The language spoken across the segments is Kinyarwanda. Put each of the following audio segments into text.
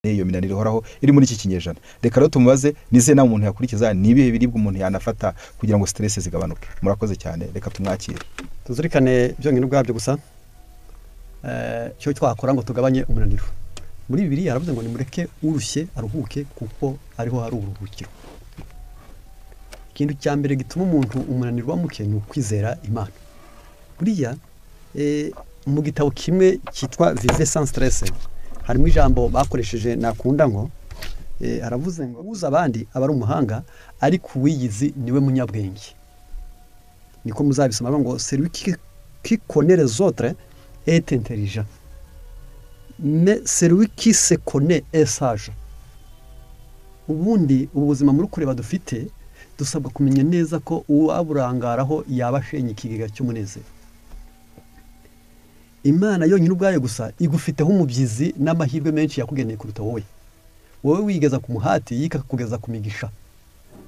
iyo minaniro ihoraho iri muri iki kinyejana. Reka rero tumubaze nize na umuntu yakurikiza nibihe biribwa umuntu yanafata kugira ngo stress zigabanuke. Murakoze cyane, reka tumwakire. Tuzurikane byongene ubwabyo gusa cyo twakora ngo tugabanye umunaniro. Muri Bibiliya yaravuze ngo nimureke urushye aruhuke kuko ariho hari uruhukiro. Ikintu cya mbere gituma umuntu umunaniro wamuke ni ukwizera Imana. Buriya mu gitabo kimwe cyitwa Vivre sans stress harimo ijambo bakoresheje nakunda ngo aravuze ngo uza abandi abari umuhanga ariko uwiyizi niwe munyabwenge. Niko muzabisoma ngo celui qui connaît les autres est intelligent mais celui qui se connaît est sage. Ubundi ubuzima muri kureba dufite dusabwa kumenya neza ko uwaburangaraho yaba ashenye ikigega cy'umunezero. Imana yonyine ubwayo gusa igufiteho umubyizi n'amahirwe menshi yakugeneye kuruta wowe. Wowe wigeza ku muhati yikakugeza ku migisha.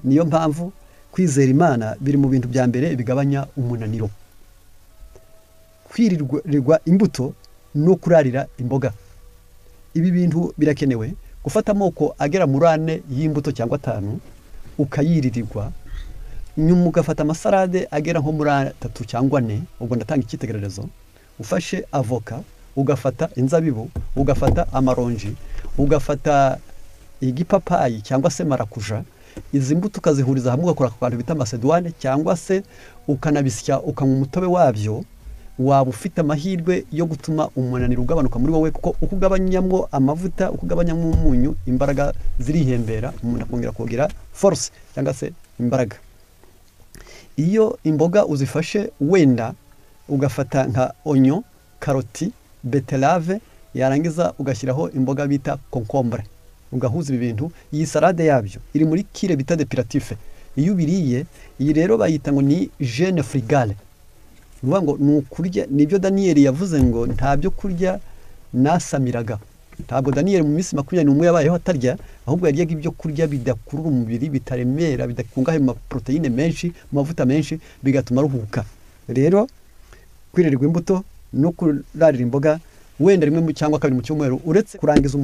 Niyo mpamvu kwizera Imana biri mu bintu bya mbere bigabanya umunaniro. Kwirirwa imbuto no kurarira imboga. Ibi bintu birakenewe gufata amoko agera muri 4 y'imbuto cyangwa 5 ukayiririrwa, nyuma ugafata amasarade agera nko muri 3 cyangwa 4, ubwo ndatanga ikitegererezo. Ufashe avoka, ugafata inzabibu, ugafata amaronji, ugafata igipapayi cyangwa se marakuja. Izi mbuto ukazihuriza hamwe ugakora akantu bita macedoine cyangwa se ukanabisya ukanywa umutobe wabyo, waba ufite amahirwe yo gutuma umunaniro ugabanuka muri wowe, kuko ukugabanyamo amavuta, ukugabanyamo umunyu, imbaraga zirihembera, umuntu akongera kugira force cyangwa se imbaraga. Iyo imboga uzifashe wenda ugafata nka onyo, karoti, beterave, yarangiza ugashyiraho imboga bita concombre, ugahuza ibi bintu. Iyi salade yabyo iri muri kire bita depuratif. Iyo ubiriye iyi rero bayita ngo ni jeûne frugale. Nuvuga ngo nukurya, nibyo Daniel yavuze ngo ntabyo kurya nasamiraga. Ntabwo Daniel mu minsi 21 yabayeho atarya, ahubwo yaryaga ibyo kurya bidakurura umubiri, bitaremera, bidakungahaye mu proteine menshi, mu mavuta menshi, bigatuma ruhuka. Rero kwirirwa imbuto no kurarira imboga wenda rimwe mu cyangwa kabiri mu cyumweru, uretse kurangiza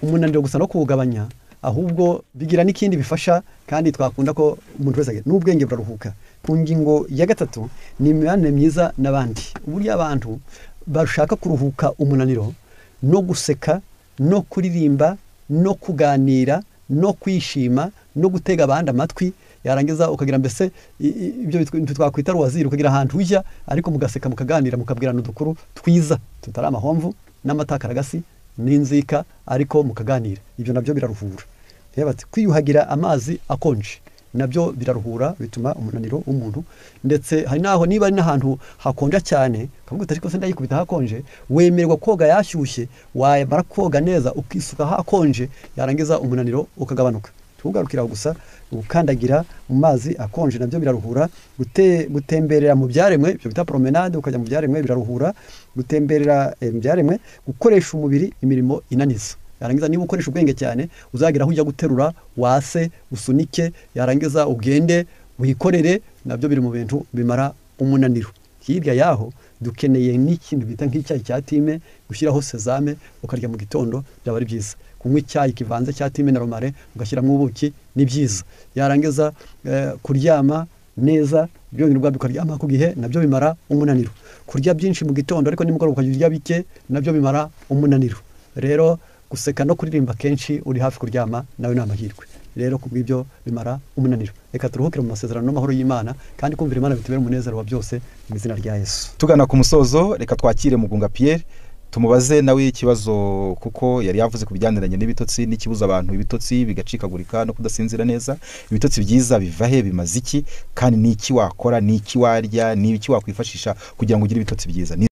umunaniro gusa no kuwugabanya, ahubwo bigira n'ikindi bifasha kandi twakunda ko umuntu wese n'ubwenge buraruhuka. Ku ngingo ya 3 ni imibanire myiza n'abandi. Uburyo abantu bashaka kuruhuka umunaniro no guseka no kuririmba no kuganira no kwishima no gutega abandi amatwi, yarangiza ukagira mbese ibyo twakwita ruwaziri, ukagira ahantu ujya ariko mugaseka mukaganira mukabwirana udukuru twiza tutari amahomvu n'amatakaragasi n'inzika, ariko mukaganira. Ibyo nabyo biraruhura. Yabati kwiyuhagira amazi akonje nabyo biraruhura, bituma umunaniro w'umuntu. Ndetse hari naho niba ari n'ahantu hakonja cyane kavuga utari ko se ndayikubita hakonje, wemererwa koga yashyushye, wamara koga neza ukisuka hakonje, yarangiza umunaniro ukagabanuka. Tugarukira gusa ukandagira mu mazi akonje nabyo biraruhura. Gutemberera mu byaremwe, byo bita promenade, ukajya mu byaremwe biraruhura. Gutemberera mu byaremwe, gukoresha umubiri imirimo inaniza. Yarangiza niba ukoresha ubwenge cyane uzagira aho ujya guterura wase usunike, yarangiza ugende wikorere, nabyo biri mu bintu bimara umunaniro. Hirya yaho dukeneye n'ikintu bita nk'icyayi cya time, gushyiraho sezame ukarya mu gitondo, byaba ari byiza. Kunywa icyayi kivanze cya time na romare ugashyiramo ubuki ni byiza. Yarangiza kuryama neza, byongera ubwabyo ukaryama ku gihe, nabyo bimara umunaniro. Kurya byinshi mu gitondo ariko nimugoroba ukajya bike, nabyo bimara umunaniro. Rero guseka no kuririmba kenshi uri hafi kuryama nawe ni amahirwe. Rero kubw'ibyo bimara umunaniro. Reka turuhukire mu masezerano n'amahoro y'Imana kandi kumvira Imana bitubere umunezero wa byose mu izina rya Yesu. Tugana ku musozo, reka twakire Mugunga Pierre tumubaze nawe ikibazo, kuko yari yavuze ku bijyaniranye n'ibitotsi n'ikibuza abantu ibitotsi bigacikagurika no kudasinzira neza. Ibitotsi byiza biva he, bimaze iki, kandi n'iki wakora, n'iki warya, n'iki wakwifashisha kugira ngo ugire ibitotsi byiza?